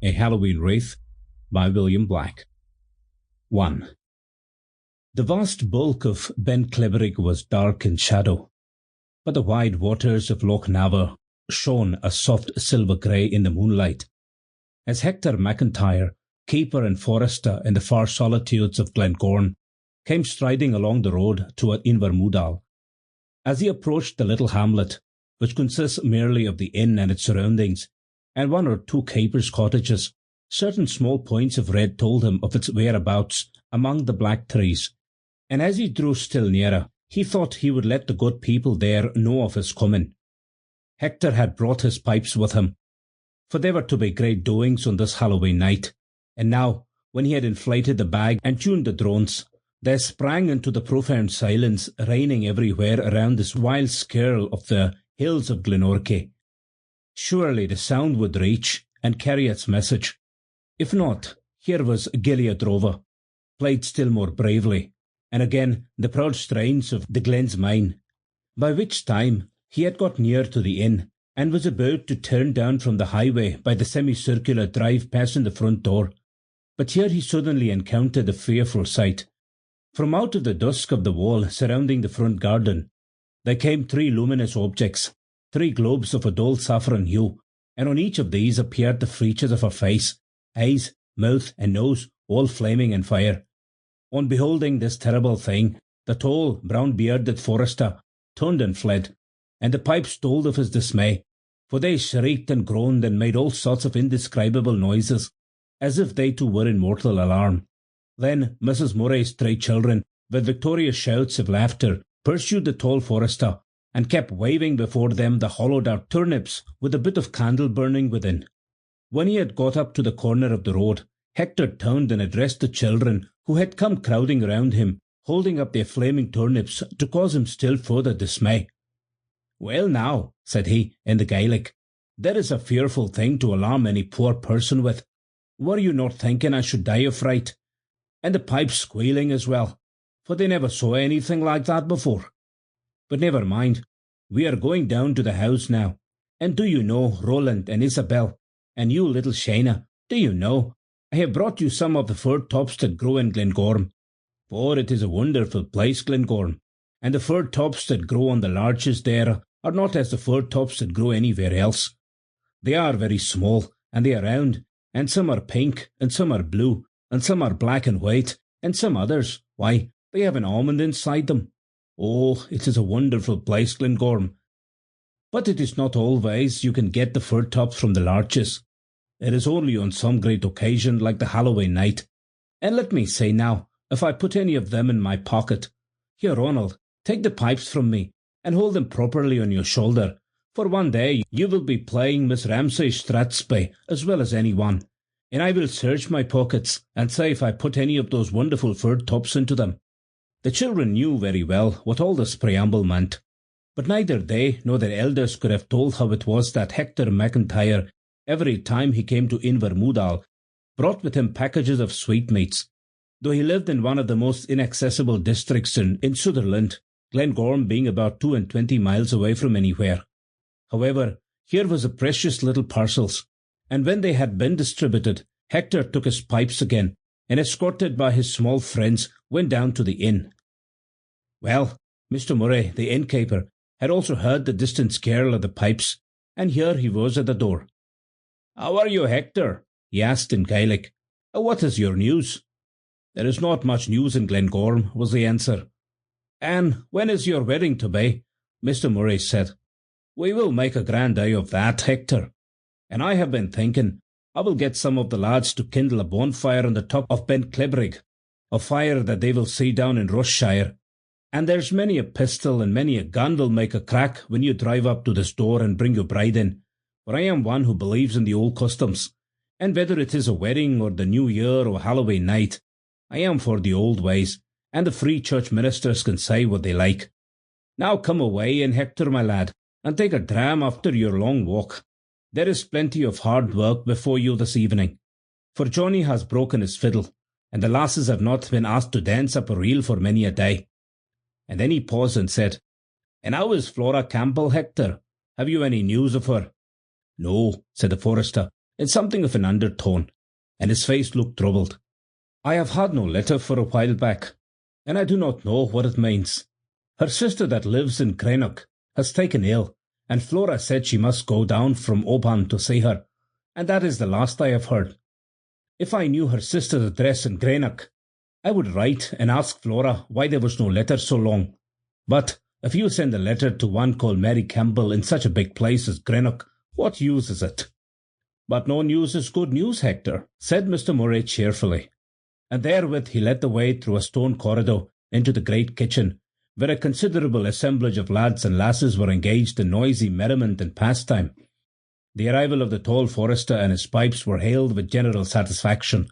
A Halloween Wraith by William Black. 1. The vast bulk of Ben Cleverig was dark in shadow, but the wide waters of Loch Naver shone a soft silver grey in the moonlight, as Hector McIntyre, keeper and forester in the far solitudes of Glengorm, came striding along the road toward Invermudal. As he approached the little hamlet, which consists merely of the inn and its surroundings, and one or two keepers' cottages, certain small points of red told him of its whereabouts among the black trees, and as he drew still nearer, he thought he would let the good people there know of his coming. Hector had brought his pipes with him, for there were to be great doings on this Halloween night, and now, when he had inflated the bag and tuned the drones, there sprang into the profound silence reigning everywhere around this wild skirl of the hills of Glenorchy. Surely the sound would reach and carry its message. If not, here was Gilead Rover, played still more bravely, and again the proud strains of the Glen's Mine, by which time he had got near to the inn, and was about to turn down from the highway by the semicircular drive passing the front door. But here he suddenly encountered a fearful sight. From out of the dusk of the wall surrounding the front garden, there came three luminous objects, three globes of a dull saffron hue, and on each of these appeared the features of a face, eyes, mouth, and nose, all flaming in fire. On beholding this terrible thing, the tall, brown-bearded forester turned and fled, and the pipes told of his dismay, for they shrieked and groaned and made all sorts of indescribable noises, as if they too were in mortal alarm. Then Mrs. Murray's three children, with victorious shouts of laughter, pursued the tall forester, and kept waving before them the hollowed-out turnips with a bit of candle burning within. When he had got up to the corner of the road, Hector turned and addressed the children, who had come crowding round him, holding up their flaming turnips to cause him still further dismay. "Well now," said he, in the Gaelic, "there is a fearful thing to alarm any poor person with. Were you not thinking I should die of fright? And the pipes squealing as well, for they never saw anything like that before. But never mind, we are going down to the house now, and do you know, Roland and Isabel, and you little Shayna, do you know, I have brought you some of the fir tops that grow in Glengorm, for it is a wonderful place, Glengorm, and the fir tops that grow on the larches there are not as the fir tops that grow anywhere else. They are very small, and they are round, and some are pink, and some are blue, and some are black and white, and some others, why, they have an almond inside them. Oh, it is a wonderful place, Glengorm. But it is not always you can get the fir tops from the larches. It is only on some great occasion like the Halloween night. And let me say now, if I put any of them in my pocket, here, Ronald, take the pipes from me, and hold them properly on your shoulder, for one day you will be playing Miss Ramsay Strathspey as well as any one, and I will search my pockets and say if I put any of those wonderful fir tops into them." The children knew very well what all this preamble meant, but neither they nor their elders could have told how it was that Hector McIntyre, every time he came to Invermudal, brought with him packages of sweetmeats, though he lived in one of the most inaccessible districts in Sutherland, Glengorm being about 22 miles away from anywhere. However, here was a precious little parcels, and when they had been distributed, Hector took his pipes again, and escorted by his small friends, went down to the inn. Well, Mr. Murray, the innkeeper, had also heard the distant skirl of the pipes, and here he was at the door. "How are you, Hector?" he asked in Gaelic. "What is your news?" "There is not much news in Glengorm," was the answer. "And when is your wedding to be?" Mr. Murray said. "We will make a grand day of that, Hector. And I have been thinking I will get some of the lads to kindle a bonfire on the top of Ben Cleverig, a fire that they will see down in Rossshire. And there's many a pistol and many a gun will make a crack when you drive up to this door and bring your bride in, for I am one who believes in the old customs, and whether it is a wedding or the New Year or Halloween night, I am for the old ways, and the Free Church ministers can say what they like. Now come away, and Hector, my lad, and take a dram after your long walk. There is plenty of hard work before you this evening, for Johnny has broken his fiddle, and the lasses have not been asked to dance up a reel for many a day." And then he paused and said, "And how is Flora Campbell, Hector? Have you any news of her?" "No," said the forester, in something of an undertone, and his face looked troubled. "I have had no letter for a while back, and I do not know what it means. Her sister that lives in Greenock has taken ill, and Flora said she must go down from Oban to see her, and that is the last I have heard. If I knew her sister's address in Greenock, I would write and ask Flora why there was no letter so long. But if you send a letter to one called Mary Campbell in such a big place as Greenock, what use is it?" "But no news is good news, Hector," said Mr. Murray cheerfully, and therewith he led the way through a stone corridor into the great kitchen, where a considerable assemblage of lads and lasses were engaged in noisy merriment and pastime. The arrival of the tall forester and his pipes were hailed with general satisfaction,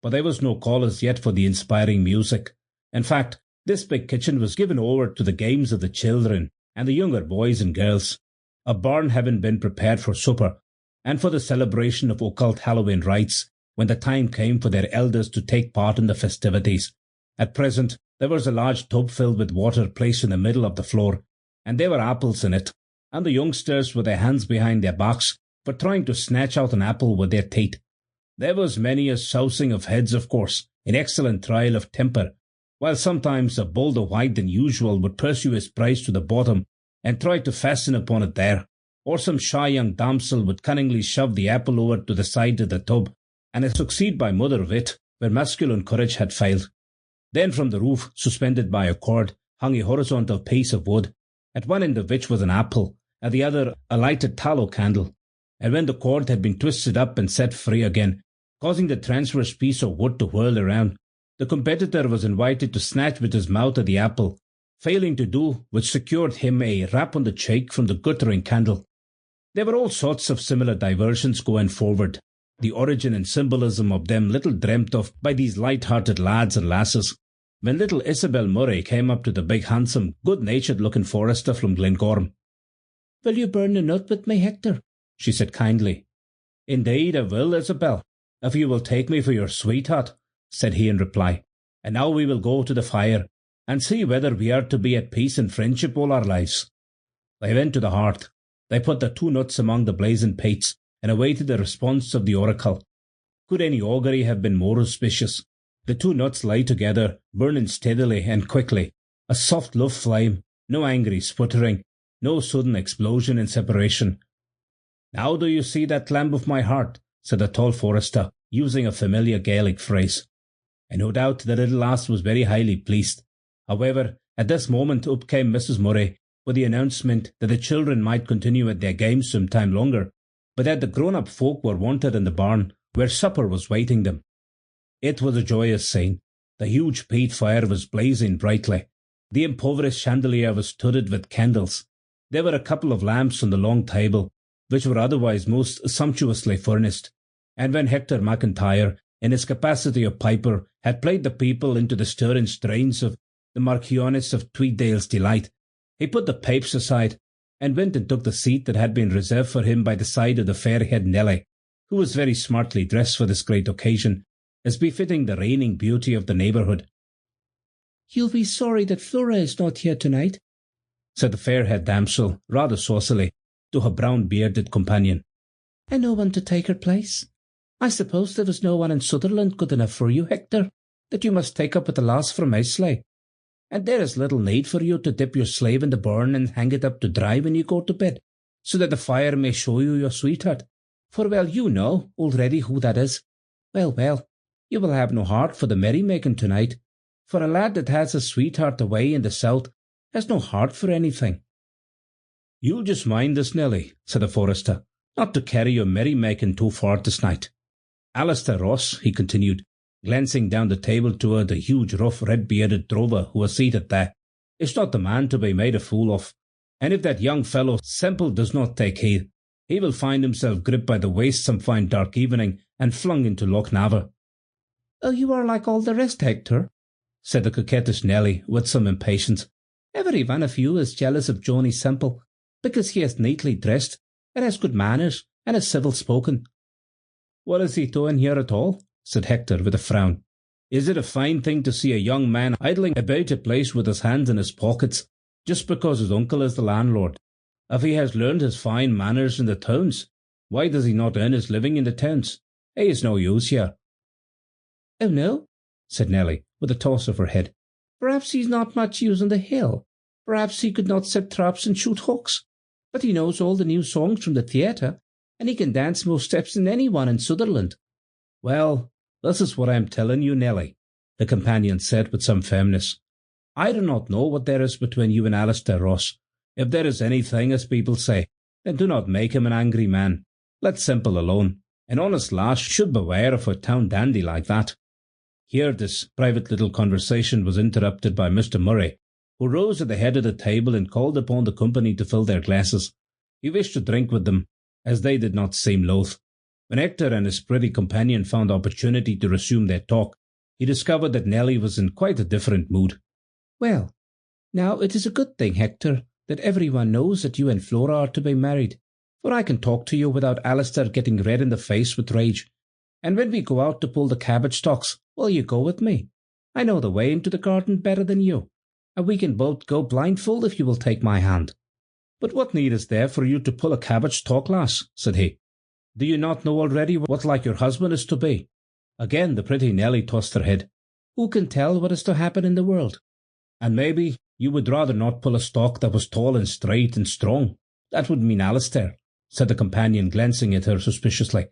but there was no call as yet for the inspiring music. In fact, this big kitchen was given over to the games of the children and the younger boys and girls, a barn having been prepared for supper, and for the celebration of occult Halloween rites when the time came for their elders to take part in the festivities. At present there was a large tub filled with water placed in the middle of the floor, and there were apples in it, and the youngsters with their hands behind their backs were trying to snatch out an apple with their teeth. There was many a sousing of heads, of course, in excellent trial of temper, while sometimes a bolder wight than usual would pursue his prize to the bottom and try to fasten upon it there, or some shy young damsel would cunningly shove the apple over to the side of the tub, and succeed by mother wit where masculine courage had failed. Then from the roof, suspended by a cord, hung a horizontal piece of wood, at one end of which was an apple, at the other a lighted tallow candle, and when the cord had been twisted up and set free again, causing the transverse piece of wood to whirl around, the competitor was invited to snatch with his mouth at the apple, failing to do which secured him a rap on the cheek from the guttering candle. There were all sorts of similar diversions going forward, the origin and symbolism of them little dreamt of by these light-hearted lads and lasses, when little Isabel Murray came up to the big, handsome, good-natured-looking forester from Glencorm. "Will you burn a nut with me, Hector?" she said kindly. "Indeed I will, Isabel, if you will take me for your sweetheart," said he in reply. "And now we will go to the fire, and see whether we are to be at peace and friendship all our lives." They went to the hearth. They put the 2 nuts among the blazing peats, and awaited the response of the oracle. Could any augury have been more auspicious? The 2 nuts lay together, burning steadily and quickly, a soft love flame, no angry sputtering, no sudden explosion and separation. "Now do you see that lamb of my heart?" said the tall forester, using a familiar Gaelic phrase. And no doubt the little lass was very highly pleased. However, at this moment up came Mrs. Murray with the announcement that the children might continue at their games some time longer, but that the grown-up folk were wanted in the barn, where supper was waiting them. It was a joyous scene. The huge peat fire was blazing brightly. The impoverished chandelier was studded with candles. There were a couple of lamps on the long table, which were otherwise most sumptuously furnished, and when Hector McIntyre, in his capacity of piper, had played the people into the stirring strains of the Marchioness of Tweeddale's Delight, he put the pipes aside, and went and took the seat that had been reserved for him by the side of the fair-haired Nelly, who was very smartly dressed for this great occasion, as befitting the reigning beauty of the neighbourhood. "You'll be sorry that Flora is not here tonight," said the fair-haired damsel, rather saucily, to her brown-bearded companion. "And no one to take her place. I suppose there was no one in Sutherland good enough for you, Hector, that you must take up with the lass from Islay. And there is little need for you to dip your slave in the burn and hang it up to dry when you go to bed, so that the fire may show you your sweetheart, for well you know already who that is. Well, well, you will have no heart for the merrymaking tonight, for a lad that has a sweetheart away in the south has no heart for anything." "You'll just mind this, Nelly," said the forester, "not to carry your merrymaking too far this night. Alistair Ross," he continued, glancing down the table toward the huge, rough, red-bearded drover who was seated there, "is not the man to be made a fool of, and if that young fellow Semple does not take heed, he will find himself gripped by the waist some fine dark evening and flung into Loch Nava." "Oh, you are like all the rest, Hector," said the coquettish Nelly with some impatience. "Every one of you is jealous of Johnny Semple, because he is neatly dressed, and has good manners, and is civil-spoken." "What is he doing here at all?" said Hector with a frown. "Is it a fine thing to see a young man idling about a place with his hands in his pockets, just because his uncle is the landlord? If he has learned his fine manners in the towns, Why does he not earn his living in the towns? He is no use here." "Oh, no," said Nelly, with a toss of her head. "Perhaps he's not much use on the hill. Perhaps he could not set traps and shoot hawks. But he knows all the new songs from the theatre, and he can dance more steps than anyone in Sutherland." "Well, this is what I am telling you, Nelly," the companion said with some firmness. "I do not know what there is between you and Alistair Ross. If there is anything, as people say, then do not make him an angry man. Let Simple alone. An honest lass should beware of a town dandy like that." Here this private little conversation was interrupted by Mr. Murray, who rose at the head of the table and called upon the company to fill their glasses. He wished to drink with them, as they did not seem loath. When Hector and his pretty companion found opportunity to resume their talk, he discovered that Nelly was in quite a different mood. "Well, now it is a good thing, Hector, that everyone knows that you and Flora are to be married, for I can talk to you without Alistair getting red in the face with rage. And when we go out to pull the cabbage stalks, will you go with me? I know the way into the garden better than you, and we can both go blindfold if you will take my hand." "But what need is there for you to pull a cabbage stalk, lass?" said he. "Do you not know already what like your husband is to be?" Again the pretty Nelly tossed her head. "Who can tell what is to happen in the world?" "And maybe you would rather not pull a stalk that was tall and straight and strong. That would mean Alistair," said the companion, glancing at her suspiciously.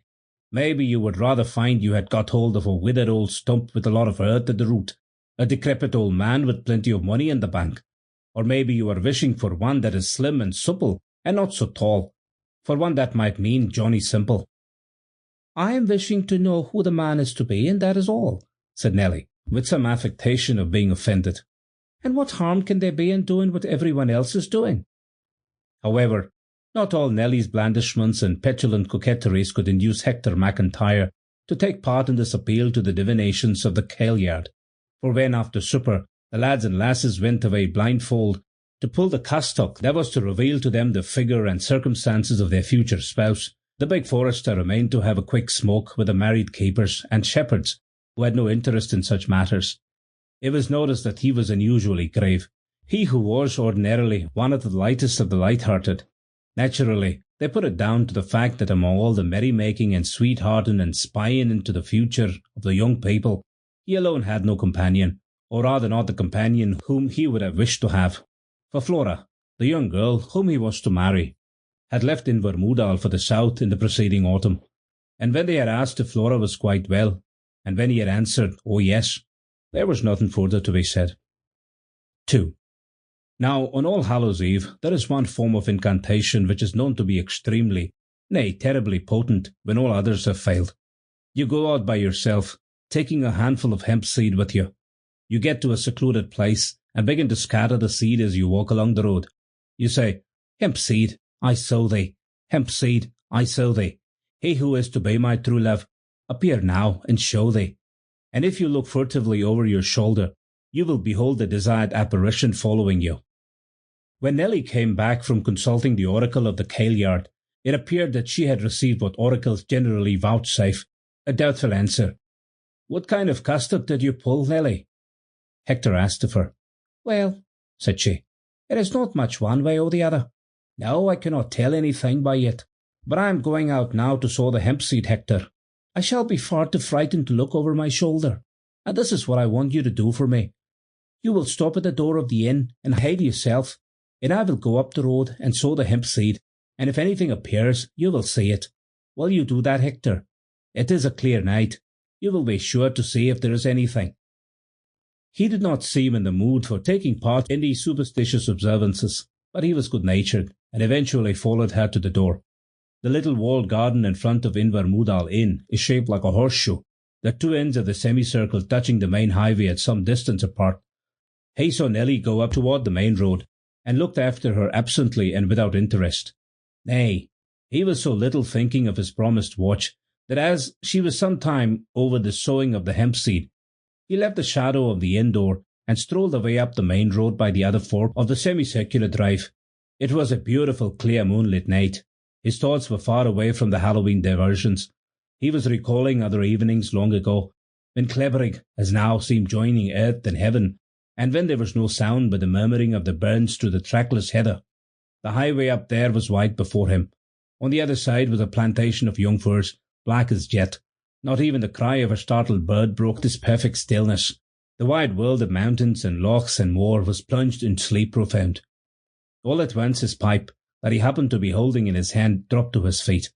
"Maybe you would rather find you had got hold of a withered old stump with a lot of earth at the root, a decrepit old man with plenty of money in the bank. Or maybe you are wishing for one that is slim and supple and not so tall, for one that might mean Johnny Simple." "I am wishing to know who the man is to be, and that is all," said Nelly, with some affectation of being offended. "And what harm can there be in doing what everyone else is doing?" However, not all Nelly's blandishments and petulant coquetries could induce Hector McIntyre to take part in this appeal to the divinations of the Kailyard, for when after supper the lads and lasses went away blindfold to pull the cassock that was to reveal to them the figure and circumstances of their future spouse, the big forester remained to have a quick smoke with the married keepers and shepherds who had no interest in such matters. It was noticed that he was unusually grave, he who was ordinarily one of the lightest of the light-hearted. Naturally, they put it down to the fact that among all the merrymaking and sweethearting and spying into the future of the young people, he alone had no companion, or rather not the companion whom he would have wished to have. For Flora, the young girl whom he was to marry, had left Invermoodal for the south in the preceding autumn, and when they had asked if Flora was quite well, and when he had answered, "Oh yes," there was nothing further to be said. 2. Now, on All Hallows Eve, there is one form of incantation which is known to be extremely, nay, terribly potent when all others have failed. You go out by yourself, taking a handful of hemp seed with you. You get to a secluded place and begin to scatter the seed as you walk along the road. You say, "Hemp seed, I sow thee. Hemp seed, I sow thee. He who is to be my true love, appear now and show thee." And if you look furtively over your shoulder, you will behold the desired apparition following you. When Nelly came back from consulting the oracle of the Kailyard, it appeared that she had received what oracles generally vouchsafe, a doubtful answer. "What kind of custard did you pull, Nelly?" Hector asked of her. "Well," said she, "it is not much one way or the other. No, I cannot tell anything by it. But I am going out now to sow the hemp seed, Hector. I shall be far too frightened to look over my shoulder, and this is what I want you to do for me. You will stop at the door of the inn and hide yourself, and I will go up the road and sow the hemp seed, and if anything appears, you will see it. Will you do that, Hector? It is a clear night. You will be sure to see if there is anything." He did not seem in the mood for taking part in these superstitious observances, but he was good-natured, and eventually followed her to the door. The little walled garden in front of Invermoodal Inn is shaped like a horseshoe, the two ends of the semicircle touching the main highway at some distance apart. He saw Nelly go up toward the main road, and looked after her absently and without interest. Nay, he was so little thinking of his promised watch that as she was some time over the sowing of the hemp seed, he left the shadow of the inn door and strolled away up the main road by the other fork of the semicircular drive. It was a beautiful, clear moonlit night. His thoughts were far away from the Halloween diversions. He was recalling other evenings long ago, when Cleverig as now seemed joining earth and heaven, and when there was no sound but the murmuring of the burns through the trackless heather. The highway up there was white before him, On the other side was a plantation of young firs, black as jet. Not even the cry of a startled bird broke this perfect stillness. The wide world of mountains and lochs and moor was plunged in sleep profound. All at once his pipe, that he happened to be holding in his hand, dropped to his feet.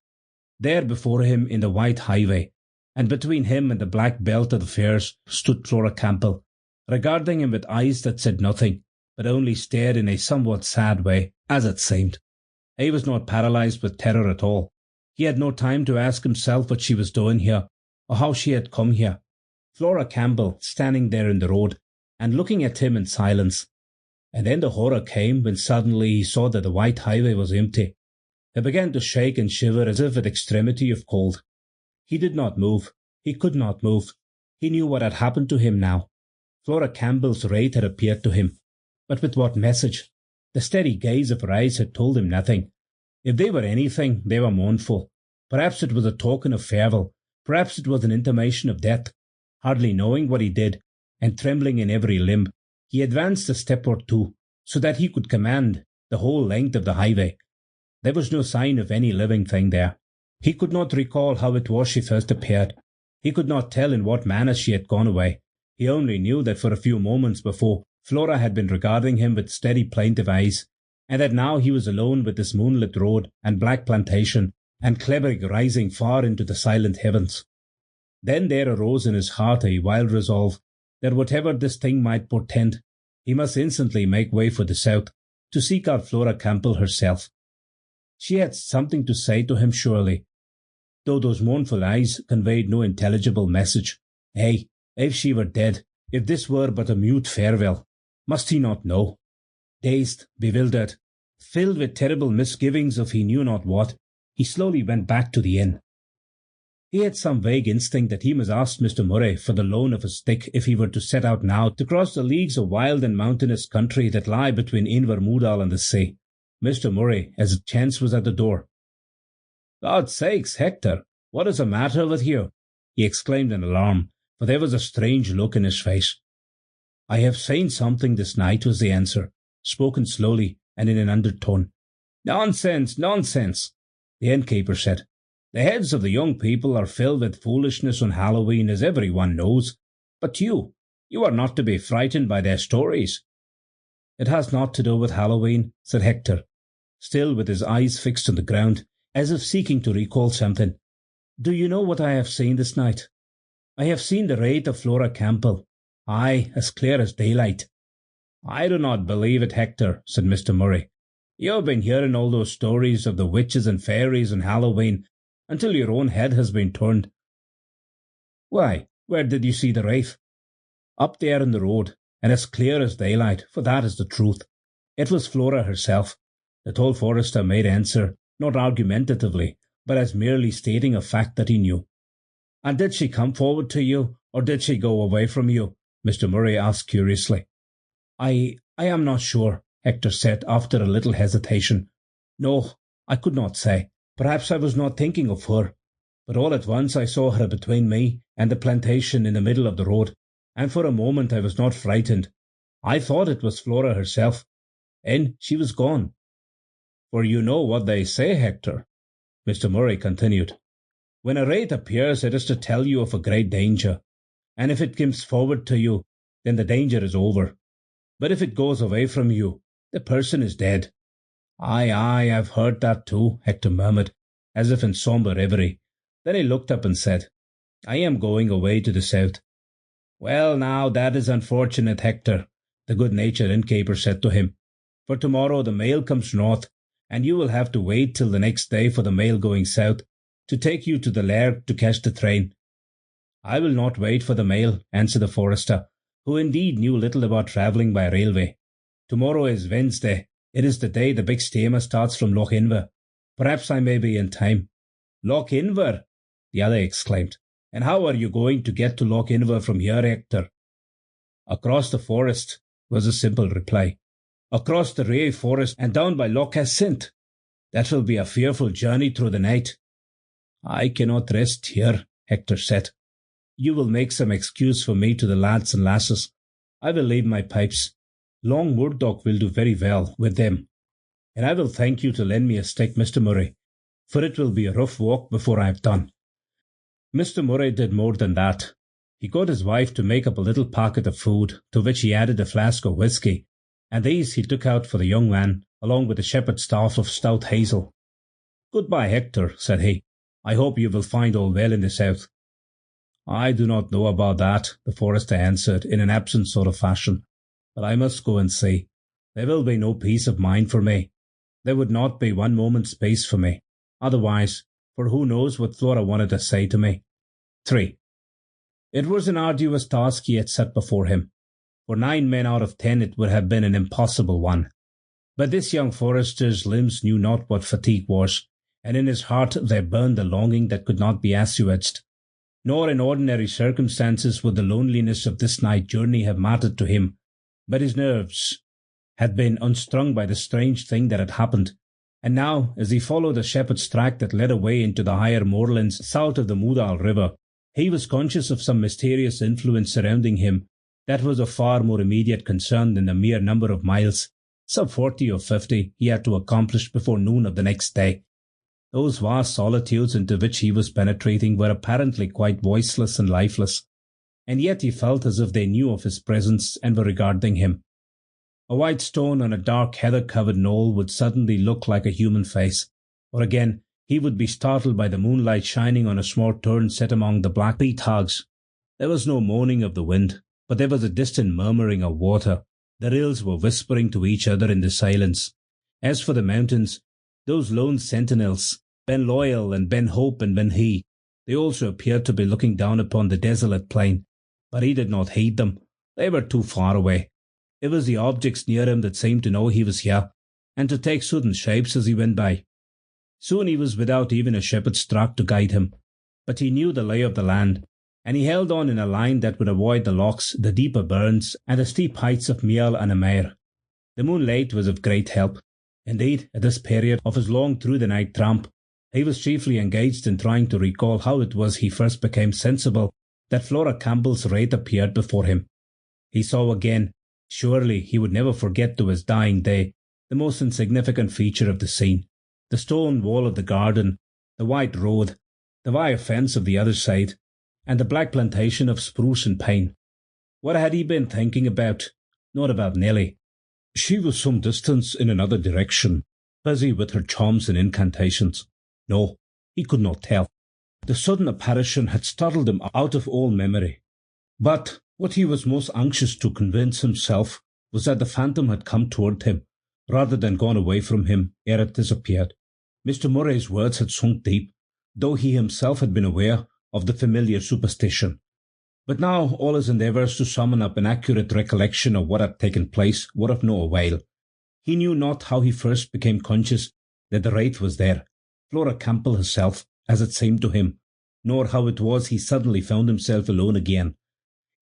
There before him in the white highway, and between him and the black belt of the firs, stood Flora Campbell, regarding him with eyes that said nothing, but only stared in a somewhat sad way, as it seemed. He was not paralyzed with terror at all. He had no time to ask himself what she was doing here, or how she had come here. Flora Campbell standing there in the road, and looking at him in silence. And then the horror came when suddenly he saw that the white highway was empty. He began to shake and shiver as if with extremity of cold. He did not move. He could not move. He knew what had happened to him now. Flora Campbell's wraith had appeared to him. But with what message? The steady gaze of her eyes had told him nothing. If they were anything, they were mournful. Perhaps it was a token of farewell. Perhaps it was an intimation of death. Hardly knowing what he did, and trembling in every limb, he advanced a step or two, so that he could command the whole length of the highway. There was no sign of any living thing there. He could not recall how it was she first appeared. He could not tell in what manner she had gone away. He only knew that for a few moments before, Flora had been regarding him with steady plaintive eyes, and that now he was alone with this moonlit road and black plantation, and Clebrig rising far into the silent heavens. Then there arose in his heart a wild resolve that whatever this thing might portend, he must instantly make way for the south, to seek out Flora Campbell herself. She had something to say to him surely, though those mournful eyes conveyed no intelligible message. Ay, if she were dead, if this were but a mute farewell, must he not know? Dazed, bewildered, filled with terrible misgivings of he knew not what, he slowly went back to the inn. He had some vague instinct that he must ask Mr. Murray for the loan of a stick if he were to set out now to cross the leagues of wild and mountainous country that lie between Invermoodal and the sea. Mr. Murray, as it chanced, was at the door. "God's sakes, Hector, what is the matter with you?" he exclaimed in alarm, for there was a strange look in his face. "I have seen something this night," was the answer, spoken slowly and in an undertone. "Nonsense, nonsense," the innkeeper said. "The heads of the young people are filled with foolishness on Halloween, as every one knows. But you are not to be frightened by their stories." "It has naught to do with Halloween," said Hector, still with his eyes fixed on the ground, as if seeking to recall something. "Do you know what I have seen this night? I have seen the wraith of Flora Campbell. Aye, as clear as daylight." "I do not believe it, Hector," said Mr. Murray. "You have been hearing all those stories of the witches and fairies on Halloween until your own head has been turned." "Why, where did you see the wraith?" "Up there in the road, and as clear as daylight, for that is the truth. It was Flora herself," the tall forester made answer, not argumentatively, but as merely stating a fact that he knew. "And did she come forward to you, or did she go away from you?" Mr. Murray asked curiously. I am not sure," Hector said after a little hesitation. "No, I could not say. Perhaps I was not thinking of her, but all at once I saw her between me and the plantation in the middle of the road, and for a moment I was not frightened. I thought it was Flora herself. And she was gone." "For you know what they say, Hector," Mr. Murray continued. "When a wraith appears, it is to tell you of a great danger, and if it comes forward to you, then the danger is over. But if it goes away from you, the person is dead." "Aye, aye, I've heard that too," Hector murmured, as if in sombre reverie. Then he looked up and said, "I am going away to the south." "Well, now, that is unfortunate, Hector," the good-natured innkeeper said to him, "for tomorrow the mail comes north, and you will have to wait till the next day for the mail going south to take you to the lairg to catch the train." "I will not wait for the mail," answered the forester, who indeed knew little about travelling by railway. "Tomorrow is Wednesday. It is the day the big steamer starts from Loch Inver. Perhaps I may be in time." "Loch Inver!" the other exclaimed. "And how are you going to get to Loch Inver from here, Hector?" "Across the forest," was the simple reply. "Across the Ray forest and down by Loch Assynt. That will be a fearful journey through the night." "I cannot rest here," Hector said. "You will make some excuse for me to the lads and lasses. I will leave my pipes. Long Murdoch will do very well with them, and I will thank you to lend me a stick, Mr. Murray. for it will be a rough walk before I have done. Mr. Murray did more than that. He got his wife to make up a little packet of food, to which he added a flask of whisky, and these he took out for the young man, along with a shepherd's staff of stout hazel. "Good-bye, Hector," said he. "I hope you will find all well in the south." "I do not know about that," the forester answered in an absent sort of fashion, "but I must go and see. There will be no peace of mind for me. There would not be one moment's peace for me, otherwise, for who knows what Flora wanted to say to me. 3. It was an arduous task he had set before him. For 9 men out of 10 it would have been an impossible one. But this young forester's limbs knew not what fatigue was, and in his heart there burned a longing that could not be assuaged. Nor in ordinary circumstances would the loneliness of this night journey have mattered to him, but his nerves had been unstrung by the strange thing that had happened, and now, as he followed a shepherd's track that led away into the higher moorlands south of the Moudal River, he was conscious of some mysterious influence surrounding him that was of far more immediate concern than the mere number of miles, some 40 or 50, he had to accomplish before noon of the next day. Those vast solitudes into which he was penetrating were apparently quite voiceless and lifeless, and yet he felt as if they knew of his presence and were regarding him. A white stone on a dark heather-covered knoll would suddenly look like a human face, or again he would be startled by the moonlight shining on a small turn set among the black peat hogs. There was no moaning of the wind, but there was a distant murmuring of water. The rills were whispering to each other in the silence. As for the mountains, those lone sentinels, Ben Loyal and Ben Hope and Ben He, they also appeared to be looking down upon the desolate plain, but he did not heed them. They were too far away. It was the objects near him that seemed to know he was here, and to take sudden shapes as he went by. Soon he was without even a shepherd's track to guide him, but he knew the lay of the land, and he held on in a line that would avoid the lochs, the deeper burns, and the steep heights of Meal and Amare. The moonlight was of great help. Indeed, at this period of his long through-the-night tramp, he was chiefly engaged in trying to recall how it was he first became sensible that Flora Campbell's wraith appeared before him. He saw again, surely he would never forget to his dying day, the most insignificant feature of the scene, the stone wall of the garden, the white road, the wire fence of the other side, and the black plantation of spruce and pine. What had he been thinking about? Not about Nelly. She was some distance in another direction, busy with her charms and incantations. No, he could not tell. The sudden apparition had startled him out of all memory. But what he was most anxious to convince himself was that the phantom had come toward him, rather than gone away from him ere it disappeared. Mr. Murray's words had sunk deep, though he himself had been aware of the familiar superstition. But now all his endeavours to summon up an accurate recollection of what had taken place were of no avail. He knew not how he first became conscious that the wraith was there, Flora Campbell herself, as it seemed to him, nor how it was he suddenly found himself alone again.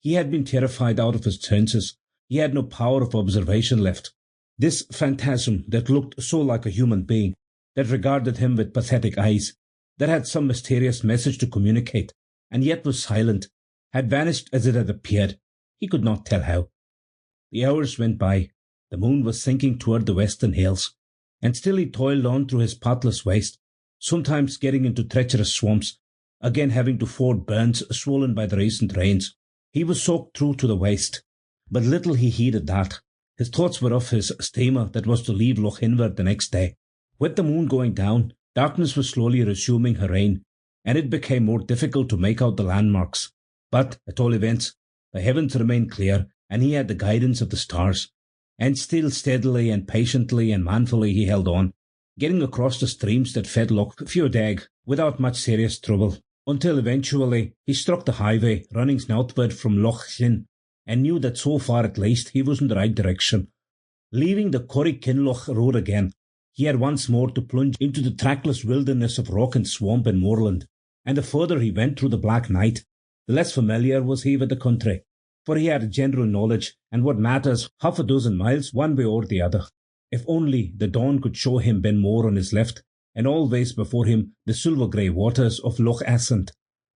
He had been terrified out of his senses. He had no power of observation left. This phantasm that looked so like a human being, that regarded him with pathetic eyes, that had some mysterious message to communicate, and yet was silent, had vanished as it had appeared. He could not tell how. The hours went by. The moon was sinking toward the western hills, and still he toiled on through his pathless waste, sometimes getting into treacherous swamps, again having to ford burns swollen by the recent rains. He was soaked through to the waist, but little he heeded that. His thoughts were of his steamer that was to leave Loch Inver the next day. With the moon going down, darkness was slowly resuming her reign, and it became more difficult to make out the landmarks. But, at all events, the heavens remained clear, and he had the guidance of the stars. And still steadily and patiently and manfully he held on, getting across the streams that fed Loch Fiodeg without much serious trouble, until eventually he struck the highway running southward from Loch Llyn, and knew that so far at least he was in the right direction. Leaving the Corrie Kinloch road again, he had once more to plunge into the trackless wilderness of rock and swamp and moorland, and the further he went through the black night, the less familiar was he with the country, for he had a general knowledge, and what matters, 6 miles one way or the other. If only the dawn could show him Ben More on his left, and always before him the silver-grey waters of Loch Assynt.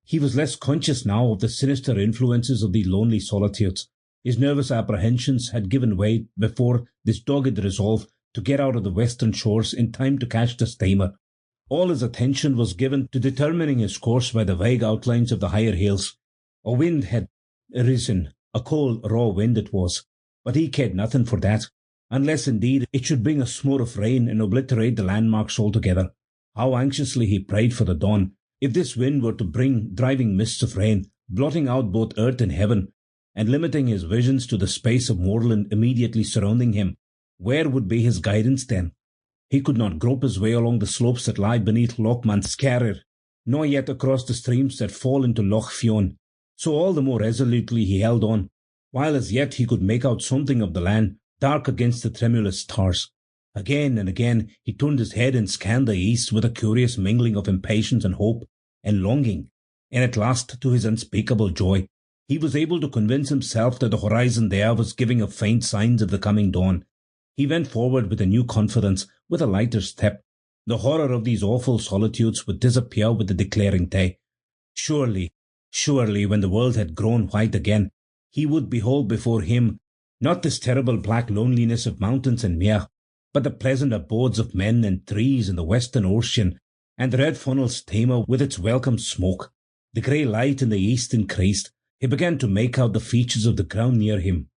He was less conscious now of the sinister influences of these lonely solitudes. His nervous apprehensions had given way before this dogged resolve to get out of the western shores in time to catch the steamer. All his attention was given to determining his course by the vague outlines of the higher hills. A wind had arisen, a cold, raw wind it was, but he cared nothing for that, unless indeed it should bring a smoke of rain and obliterate the landmarks altogether. How anxiously he prayed for the dawn, if this wind were to bring driving mists of rain, blotting out both earth and heaven, and limiting his visions to the space of moorland immediately surrounding him. Where would be his guidance then? He could not grope his way along the slopes that lie beneath Loch Manscarrir, nor yet across the streams that fall into Loch Fionn. So all the more resolutely he held on, while as yet he could make out something of the land, dark against the tremulous stars. Again and again he turned his head and scanned the east with a curious mingling of impatience and hope and longing, and at last, to his unspeakable joy, he was able to convince himself that the horizon there was giving up faint signs of the coming dawn. He went forward with a new confidence, with a lighter step. The horror of these awful solitudes would disappear with the declaring day. Surely, when the world had grown white again, he would behold before him not this terrible black loneliness of mountains and mere, but the pleasant abodes of men and trees in the western ocean, and the red funnel steamer with its welcome smoke. The grey light in the east increased. He began to make out the features of the ground near him.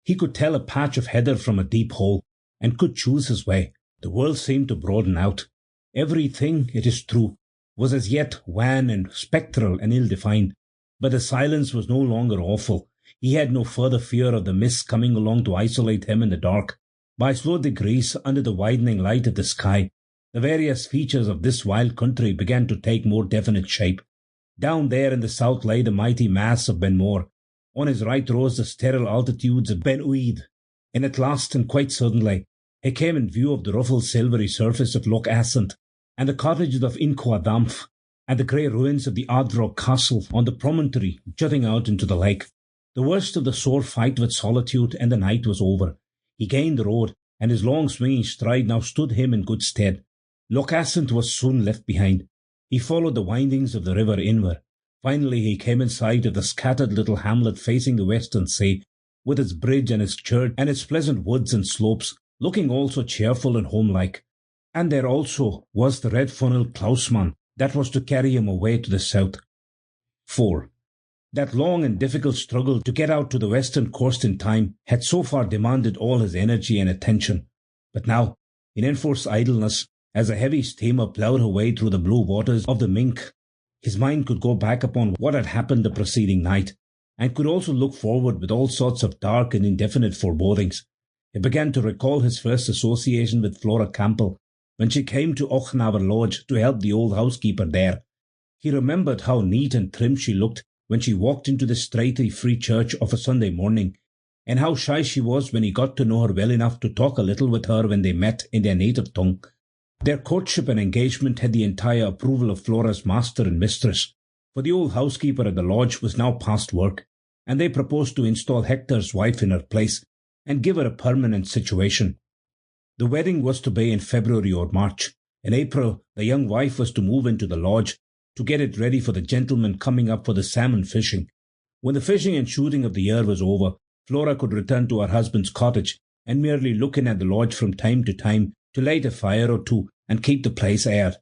He could tell a patch of heather from a deep hole, and could choose his way. The world seemed to broaden out. Everything, it is true, was as yet wan and spectral and ill-defined, but the silence was no longer awful. He had no further fear of the mist coming along to isolate him in the dark. By slow degrees, under the widening light of the sky, the various features of this wild country began to take more definite shape. Down there in the south lay the mighty mass of Ben More. On his right rose the sterile altitudes of Ben Uid, and at last, and quite suddenly, he came in view of the ruffled silvery surface of Loch Assynt, and the cottages of Incoadamph, and the grey ruins of the Ardrock Castle on the promontory jutting out into the lake. The worst of the sore fight with solitude and the night was over. He gained the road, and his long swinging stride now stood him in good stead. Loch Assynt was soon left behind. He followed the windings of the river inward. Finally he came in sight of the scattered little hamlet facing the western sea, with its bridge and its church and its pleasant woods and slopes, looking all so cheerful and homelike. And there also was the red-funnelled Klausmann that was to carry him away to the south. 4. That long and difficult struggle to get out to the western coast in time had so far demanded all his energy and attention. But now, in enforced idleness, as a heavy steamer ploughed her way through the blue waters of the Mink, his mind could go back upon what had happened the preceding night, and could also look forward with all sorts of dark and indefinite forebodings. He began to recall his first association with Flora Campbell, when she came to Ochnaver Lodge to help the old housekeeper there. He remembered how neat and trim she looked when she walked into the stately free church of a Sunday morning, and how shy she was when he got to know her well enough to talk a little with her when they met in their native tongue. Their courtship and engagement had the entire approval of Flora's master and mistress, for the old housekeeper at the lodge was now past work, and they proposed to install Hector's wife in her place and give her a permanent situation. The wedding was to be in February or March. In April, the young wife was to move into the lodge to get it ready for the gentlemen coming up for the salmon fishing. When the fishing and shooting of the year was over, Flora could return to her husband's cottage and merely look in at the lodge from time to time to light a fire or two and keep the place aired.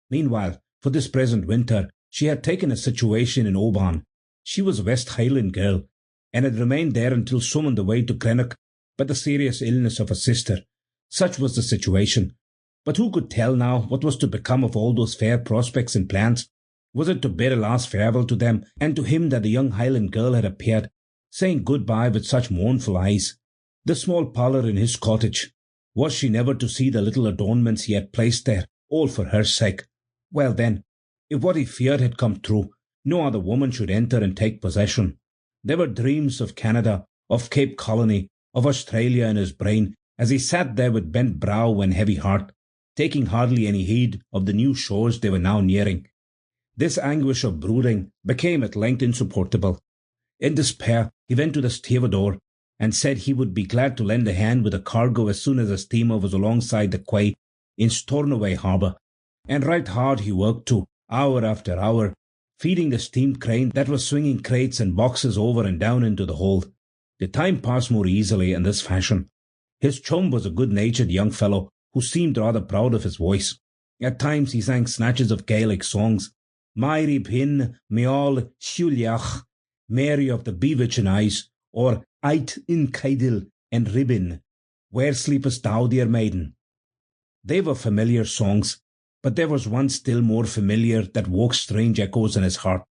Meanwhile, for this present winter, she had taken a situation in Oban. She was a West Highland girl, and had remained there until summoned away to Greenock by the serious illness of her sister. Such was the situation. But who could tell now what was to become of all those fair prospects and plans? Was it to bid a last farewell to them and to him that the young Highland girl had appeared, saying good-bye with such mournful eyes? The small parlour in his cottage, was she never to see the little adornments he had placed there, all for her sake? Well then, if what he feared had come true, no other woman should enter and take possession. There were dreams of Canada, of Cape Colony, of Australia in his brain, as he sat there with bent brow and heavy heart, taking hardly any heed of the new shores they were now nearing. This anguish of brooding became at length insupportable. In despair, he went to the stevedore and said he would be glad to lend a hand with a cargo as soon as the steamer was alongside the quay in Stornoway harbour. And right hard he worked too, hour after hour, feeding the steam crane that was swinging crates and boxes over and down into the hold. The time passed more easily in this fashion. His chum was a good-natured young fellow who seemed rather proud of his voice. At times he sang snatches of Gaelic songs. Mairi Pin, Meol Shuliach, Mary of the Bewitching Eyes, or Ait in Kaidil and Ribbin, Where Sleepest Thou, Dear Maiden? They were familiar songs, but there was one still more familiar that woke strange echoes in his heart.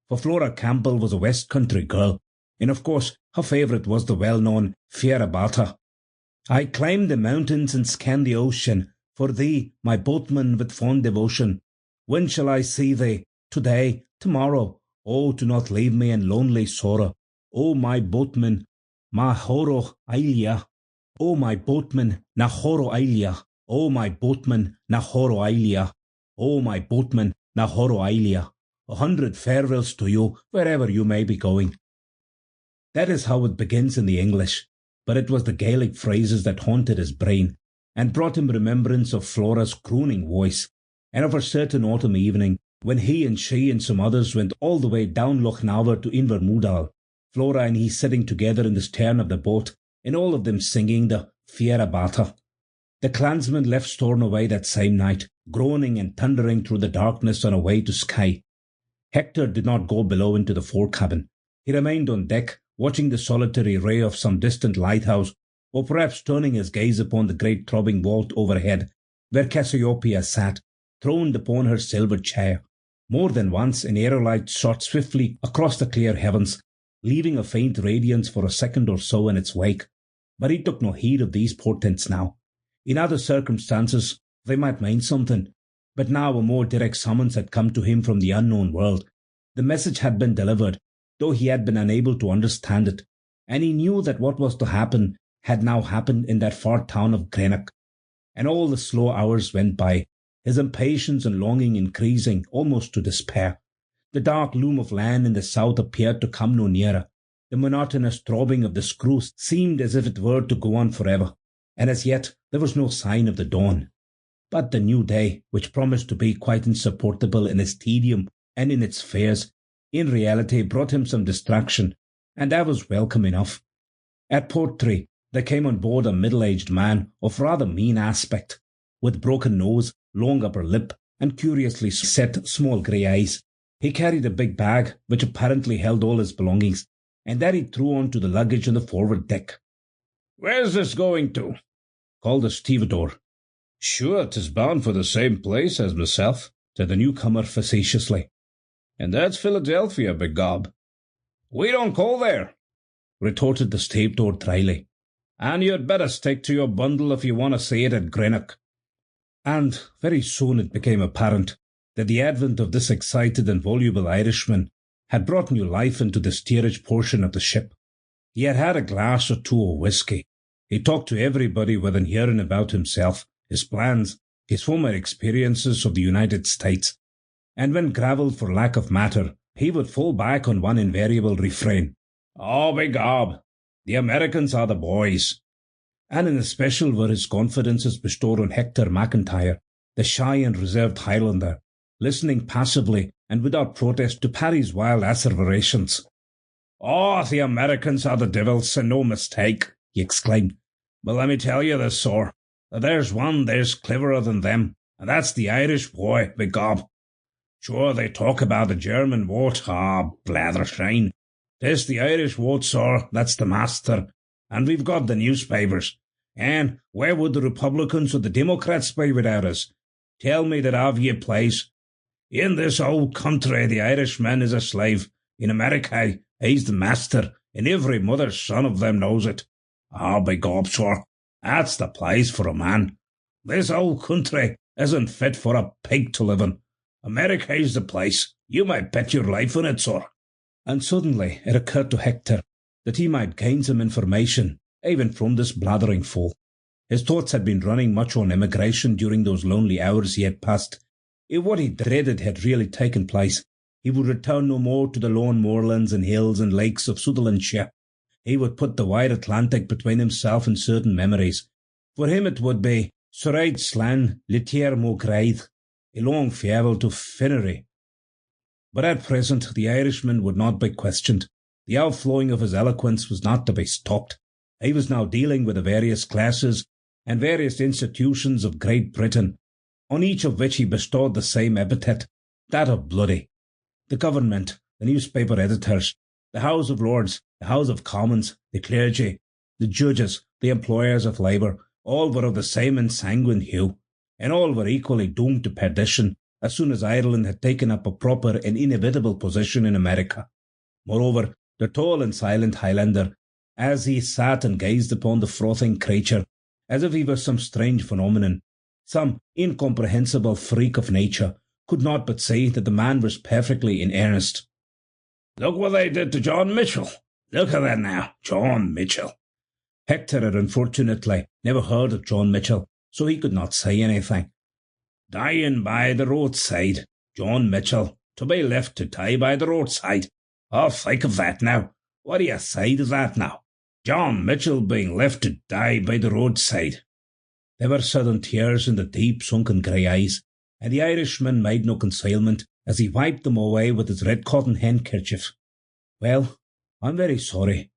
For Flora Campbell was a West Country girl, and of course her favourite was the well-known Fiera Bata. I climbed the mountains and scanned the ocean, for thee, my boatman, with fond devotion. When shall I see thee? Today, tomorrow? Oh, do not leave me in lonely sorrow. Oh, my boatman, ma horo ailia. Oh, my boatman, na horo ailia. Oh, my boatman, na horo ailia. Oh, my boatman, na horo ailia. 100 farewells to you, wherever you may be going. That is how it begins in the English, but it was the Gaelic phrases that haunted his brain, and brought him remembrance of Flora's crooning voice, and of a certain autumn evening when he and she and some others went all the way down Loch Naver to Invermoodal, Flora and he sitting together in the stern of the boat, and all of them singing the Fiera Bata. The clansmen left Stornoway that same night, groaning and thundering through the darkness on a way to Skye. Hector did not go below into the forecabin. He remained on deck, watching the solitary ray of some distant lighthouse, or perhaps turning his gaze upon the great throbbing vault overhead, where Cassiopeia sat, throned upon her silver chair. More than once an aerolite shot swiftly across the clear heavens, leaving a faint radiance for a second or so in its wake. But he took no heed of these portents now. In other circumstances they might mean something, but now a more direct summons had come to him from the unknown world. The message had been delivered, though he had been unable to understand it, and he knew that what was to happen had now happened in that far town of Greenock. And all the slow hours went by, his impatience and longing increasing almost to despair. The dark loom of land in the south appeared to come no nearer. The monotonous throbbing of the screws seemed as if it were to go on forever, and as yet there was no sign of the dawn. But the new day, which promised to be quite insupportable in its tedium and in its fears, in reality brought him some distraction, and that was welcome enough. At Portree there came on board a middle-aged man of rather mean aspect, with broken nose, long upper lip, and curiously set small grey eyes. He carried a big bag, which apparently held all his belongings, and that he threw on to the luggage on the forward deck. "Where's this going to?" called the stevedore. "Sure, 'tis bound for the same place as myself," said the newcomer facetiously. "And that's Philadelphia, begob." "We don't go there," retorted the stevedore dryly. "And you'd better stick to your bundle if you want to see it at Greenock." And very soon it became apparent that the advent of this excited and voluble Irishman had brought new life into the steerage portion of the ship. He had had a glass or two of whisky. He talked to everybody within hearing about himself, his plans, his former experiences of the United States, and when gravelled for lack of matter, he would fall back on one invariable refrain: "Oh, begob, the Americans are the boys." And in especial were his confidences bestowed on Hector McIntyre, the shy and reserved Highlander, listening passively and without protest to Parry's wild asseverations. "Oh, the Americans are the devils, and no mistake," he exclaimed. "But let me tell you this, sir, that there's one there's cleverer than them, and that's the Irish boy, begob. Sure, they talk about the German vote, blathershine. 'Tis the Irish vote, sir, that's the master, and we've got the newspapers. And where would the Republicans or the Democrats be without us? Tell me that I've ye place. In this old country the Irishman is a slave. In America he's the master, and every mother's son of them knows it. Begob, sir, that's the place for a man. This old country isn't fit for a pig to live in. America's the place. You might bet your life on it, sir." And suddenly it occurred to Hector that he might gain some information even from this blathering fool. His thoughts had been running much on emigration during those lonely hours he had passed. If what he dreaded had really taken place, he would return no more to the lone moorlands and hills and lakes of Sutherlandshire. He would put the wide Atlantic between himself and certain memories. For him it would be Soraid Slan, Litier Mo Graith, a long farewell to Finnery. But at present the Irishman would not be questioned. The outflowing of his eloquence was not to be stopped. He was now dealing with the various classes and various institutions of Great Britain, on each of which he bestowed the same epithet, that of bloody. The government, the newspaper editors, the House of Lords, the House of Commons, the clergy, the judges, the employers of labour, all were of the same ensanguined hue, and all were equally doomed to perdition as soon as Ireland had taken up a proper and inevitable position in America. Moreover, the tall and silent Highlander, as he sat and gazed upon the frothing creature, as if he were some strange phenomenon, some incomprehensible freak of nature, could not but see that the man was perfectly in earnest. "Look what they did to John Mitchell! Look at that now, John Mitchell!" Hector had unfortunately never heard of John Mitchell, so he could not say anything. "Dying by the roadside, John Mitchell, to be left to die by the roadside. Oh, think of that now. What do you say to that now? John Mitchell being left to die by the roadside." There were sudden tears in the deep sunken grey eyes, and the Irishman made no concealment as he wiped them away with his red cotton handkerchief. "Well, I'm very sorry,"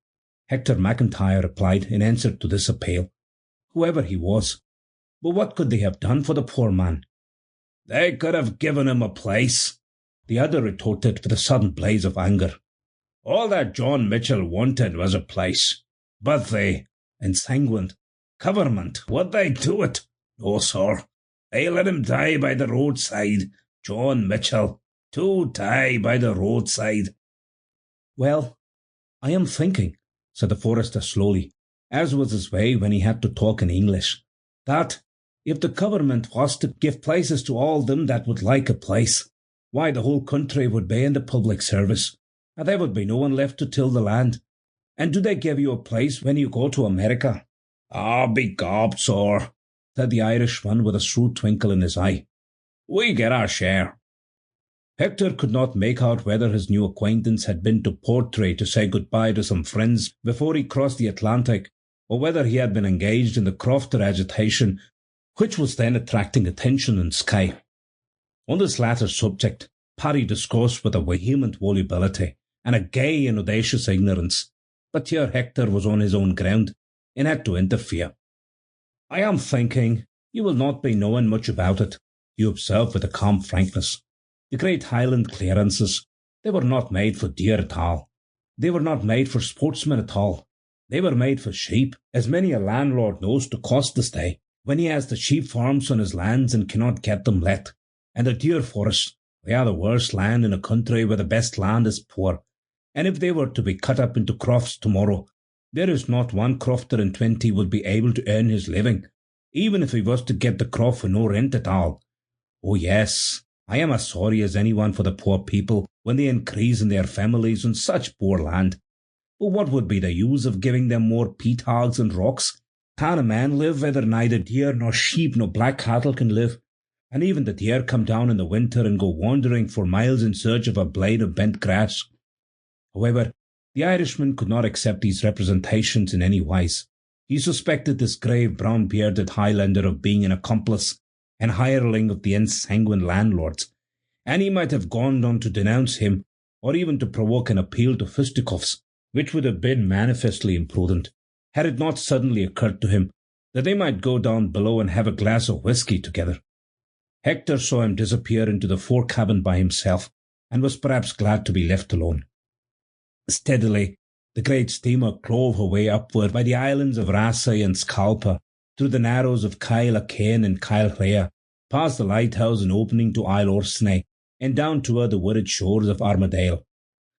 Hector McIntyre replied in answer to this appeal, whoever he was. "But what could they have done for the poor man?" "They could have given him a place," the other retorted with a sudden blaze of anger. "All that John Mitchell wanted was a place. But they, ensanguined, government, would they do it? No, sir. They let him die by the roadside. John Mitchell, to die by the roadside." "Well, I am thinking," said the forester slowly, as was his way when he had to talk in English, "that if the government was to give places to all them that would like a place, why the whole country would be in the public service, and there would be no one left to till the land. And do they give you a place when you go to America?" "Ah, be gob, sir," said the Irishman with a shrewd twinkle in his eye. "We get our share." Hector could not make out whether his new acquaintance had been to Portray to say good-bye to some friends before he crossed the Atlantic, or whether he had been engaged in the Crofter agitation, which was then attracting attention in Skye. On this latter subject, Paddy discoursed with a vehement volubility and a gay and audacious ignorance, but here Hector was on his own ground and had to interfere. "I am thinking you will not be knowing much about it," he observed with a calm frankness. "The great Highland clearances, they were not made for deer at all. They were not made for sportsmen at all. They were made for sheep, as many a landlord knows to cost this day, when he has the sheep farms on his lands and cannot get them let. And the deer forests, they are the worst land in a country where the best land is poor, and if they were to be cut up into crofts tomorrow, there is not one crofter in 20 would be able to earn his living, even if he was to get the croft for no rent at all. Oh yes, I am as sorry as anyone for the poor people when they increase in their families on such poor land. But what would be the use of giving them more peat hogs and rocks? Can a man live where neither deer nor sheep nor black cattle can live? And even the deer come down in the winter and go wandering for miles in search of a blade of bent grass. However, the Irishman could not accept these representations in any wise. He suspected this grave brown-bearded Highlander of being an accomplice and hireling of the ensanguined landlords, and he might have gone on to denounce him, or even to provoke an appeal to fisticuffs, which would have been manifestly imprudent, had it not suddenly occurred to him that they might go down below and have a glass of whisky together. Hector saw him disappear into the fore-cabin by himself, and was perhaps glad to be left alone. Steadily, the great steamer clove her way upward by the islands of Raasay and Scalpa, through the narrows of Kyle Acane and Kyle Rhea, past the lighthouse and opening to Isle Orsney, and down toward the wooded shores of Armadale.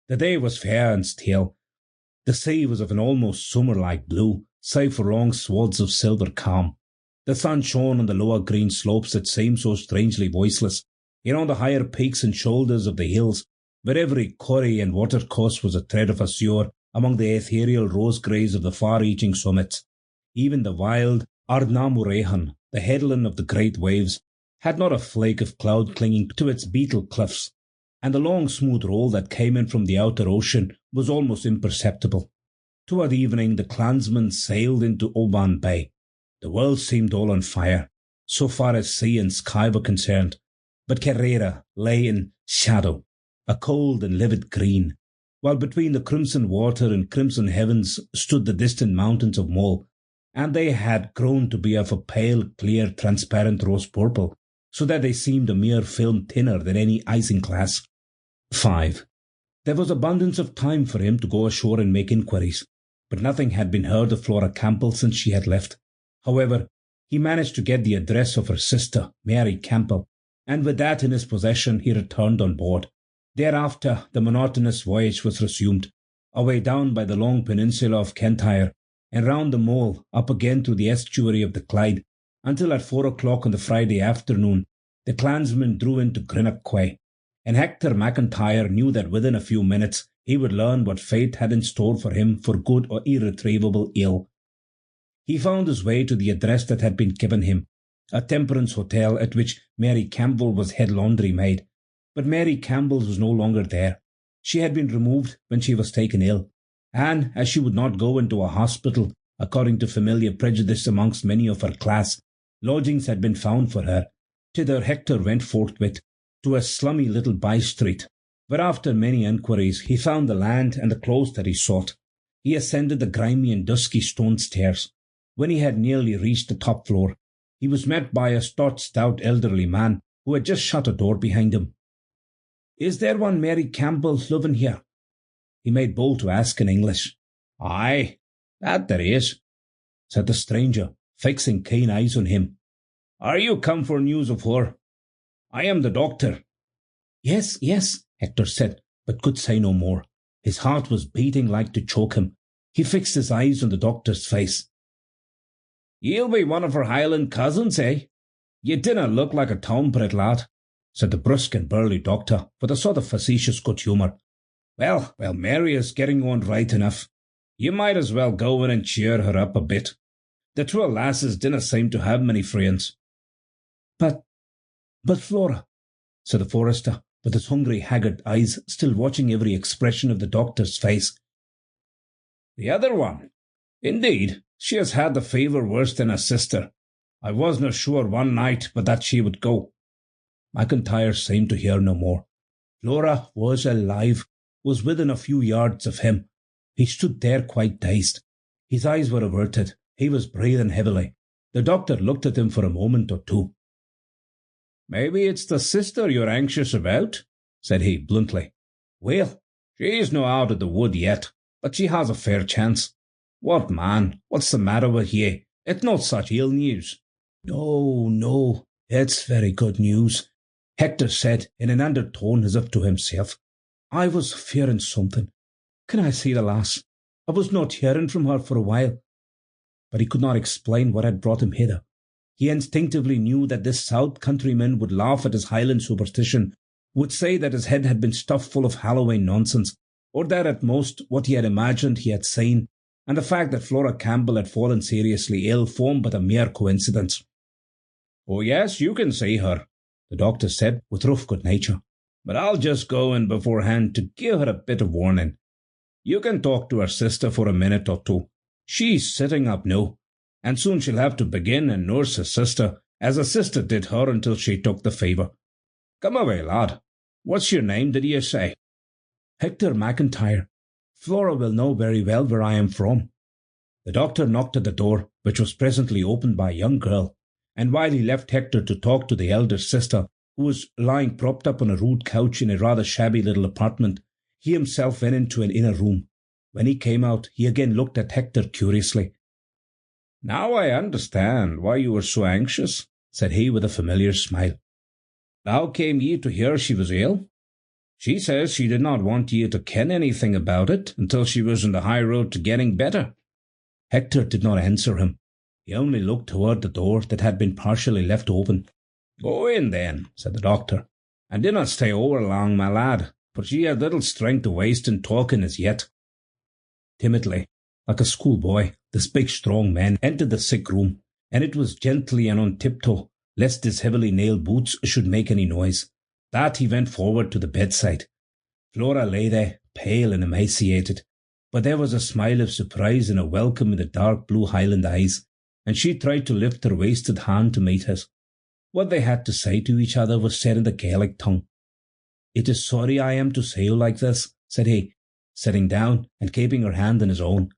The day was fair and still. The sea was of an almost summer-like blue, save for long swaths of silver calm. The sun shone on the lower green slopes that seemed so strangely voiceless, and on the higher peaks and shoulders of the hills, where every corrie and watercourse was a thread of azure among the ethereal rose-greys of the far-reaching summits. Even the wild Ardnamurrahan, the headland of the great waves, had not a flake of cloud clinging to its beetle cliffs, and the long smooth roll that came in from the outer ocean was almost imperceptible. Toward evening the clansmen sailed into Oban Bay. The world seemed all on fire, so far as sea and sky were concerned, but Kerrera lay in shadow, a cold and livid green, while between the crimson water and crimson heavens stood the distant mountains of Mull, and they had grown to be of a pale, clear, transparent rose-purple, so that they seemed a mere film thinner than any isinglass. 5. There was abundance of time for him to go ashore and make inquiries, but nothing had been heard of Flora Campbell since she had left. However, he managed to get the address of her sister, Mary Campbell, and with that in his possession he returned on board. Thereafter the monotonous voyage was resumed, away down by the long peninsula of Kentire, and round the mole, up again through the estuary of the Clyde, until at 4 o'clock on the Friday afternoon the clansmen drew into Greenock Quay, and Hector McIntyre knew that within a few minutes he would learn what fate had in store for him for good or irretrievable ill. He found his way to the address that had been given him, a temperance hotel at which Mary Campbell was head laundry maid. But Mary Campbell was no longer there. She had been removed when she was taken ill, and as she would not go into a hospital, according to familiar prejudice amongst many of her class, lodgings had been found for her. Thither Hector went forthwith, to a slummy little by-street, where after many enquiries he found the land and the clothes that he sought. He ascended the grimy and dusky stone stairs. When he had nearly reached the top floor, he was met by a stout elderly man who had just shut a door behind him. "Is there one Mary Campbell living here?" He made bold to ask in English. "Aye, that there is," said the stranger, fixing keen eyes on him. "Are you come for news of her? I am the doctor." Yes, Hector said, but could say no more. His heart was beating like to choke him. He fixed his eyes on the doctor's face. "Ye'll be one of her Highland cousins, eh? Ye dinna look like a town-bred lad," said the brusque and burly doctor, with a sort of facetious good humour. Well, Mary is getting on right enough. You might as well go in and cheer her up a bit. The twa lasses dinna seem to have many friends." But Flora," said the forester, with his hungry, haggard eyes still watching every expression of the doctor's face. "The other one? Indeed, she has had the fever worse than her sister. I wasna sure one night but that she would go." McIntyre seemed to hear no more. Flora was alive, was within a few yards of him. He stood there quite dazed. His eyes were averted. He was breathing heavily. The doctor looked at him for a moment or two. "Maybe it's the sister you're anxious about," said he bluntly. "Well, she's no out of the wood yet, but she has a fair chance. What, man, what's the matter with ye? It's not such ill news." No, it's very good news," Hector said in an undertone as if to himself. "I was fearing something. Can I see the lass? I was not hearing from her for a while." But he could not explain what had brought him hither. He instinctively knew that this south countryman would laugh at his Highland superstition, would say that his head had been stuffed full of Halloween nonsense, or that at most what he had imagined he had seen, and the fact that Flora Campbell had fallen seriously ill formed but a mere coincidence. "Oh yes, you can see her," the doctor said with rough good nature, "but I'll just go in beforehand to give her a bit of warning. You can talk to her sister for a minute or two. She's sitting up now, and soon she'll have to begin and nurse her sister, as her sister did her until she took the fever. Come away, lad. What's your name, did you say?" "Hector McIntyre. Flora will know very well where I am from." The doctor knocked at the door, which was presently opened by a young girl, and while he left Hector to talk to the elder sister, who was lying propped up on a rude couch in a rather shabby little apartment, he himself went into an inner room. When he came out, he again looked at Hector curiously. "Now I understand why you were so anxious," said he with a familiar smile. "How came ye to hear she was ill? She says she did not want ye to ken anything about it until she was on the high road to getting better." Hector did not answer him. He only looked toward the door that had been partially left open. "Go in, then," said the doctor, "and dinna stay over long, my lad, for she has little strength to waste in talking as yet." Timidly, like a schoolboy, this big strong man entered the sick room, and it was gently and on tiptoe, lest his heavily nailed boots should make any noise, that he went forward to the bedside. Flora lay there, pale and emaciated, but there was a smile of surprise and a welcome in the dark blue Highland eyes, and she tried to lift her wasted hand to meet his. What they had to say to each other was said in the Gaelic tongue. "It is sorry I am to say you like this," said he, sitting down and keeping her hand in his own,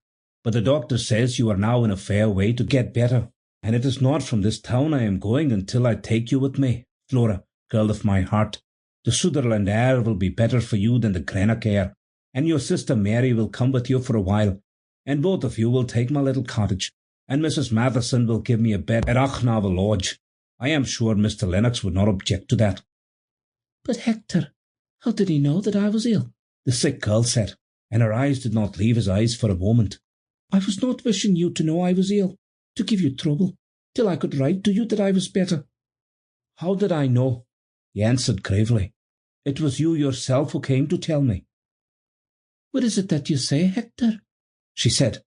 "but the doctor says you are now in a fair way to get better, and it is not from this town I am going until I take you with me. Flora, girl of my heart, the Sutherland air will be better for you than the Greenock air, and your sister Mary will come with you for a while, and both of you will take my little cottage, and Mrs. Matheson will give me a bed at Achnavel Lodge. I am sure Mr. Lennox would not object to that." "But Hector, how did he know that I was ill?" the sick girl said, and her eyes did not leave his eyes for a moment. "I was not wishing you to know I was ill, to give you trouble, till I could write to you that I was better." "How did I know?" he answered gravely. "It was you yourself who came to tell me." "What is it that you say, Hector?" she said,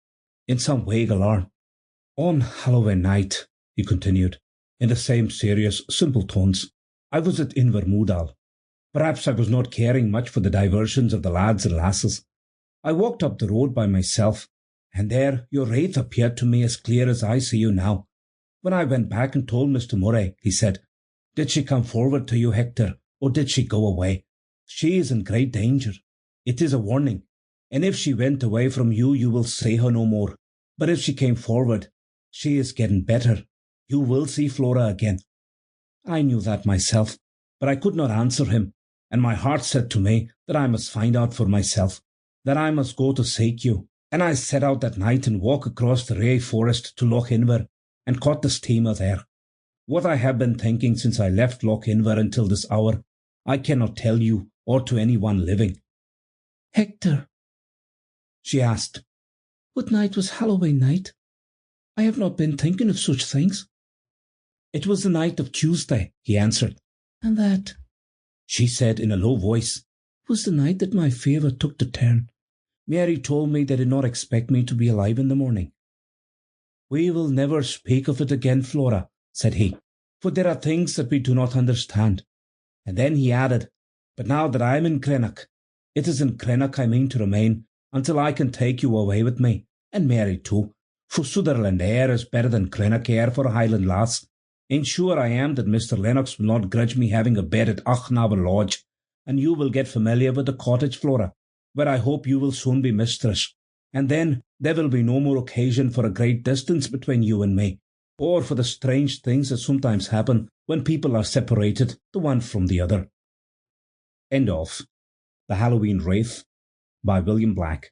in some vague alarm. "On Halloween night," he continued, in the same serious, simple tones, "I was at Invermoodal. Perhaps I was not caring much for the diversions of the lads and lasses. I walked up the road by myself, and there your wraith appeared to me as clear as I see you now. When I went back and told Mr. Murray, he said, 'Did she come forward to you, Hector, or did she go away? She is in great danger. It is a warning, and if she went away from you, you will see her no more. But if she came forward, she is getting better. You will see Flora again.' I knew that myself, but I could not answer him, and my heart said to me that I must find out for myself, that I must go to seek you, and I set out that night and walked across the Ray forest to Loch Inver, and caught the steamer there. What I have been thinking since I left Loch Inver until this hour, I cannot tell you or to any one living." "Hector," she asked, "what night was Halloween night? I have not been thinking of such things." "It was the night of Tuesday," he answered. "And that," she said in a low voice, "was the night that my fever took the turn. Mary told me they did not expect me to be alive in the morning." "We will never speak of it again, Flora," said he, "for there are things that we do not understand." And then he added, "But now that I am in Greenock, it is in Greenock I mean to remain until I can take you away with me, and Mary too, for Sutherland air is better than Greenock air for a Highland lass. And sure I am that Mr. Lennox will not grudge me having a bed at Achnavel Lodge, and you will get familiar with the cottage, Flora, where I hope you will soon be mistress, and then there will be no more occasion for a great distance between you and me, or for the strange things that sometimes happen when people are separated the one from the other." End of The Halloween Wraith by William Black.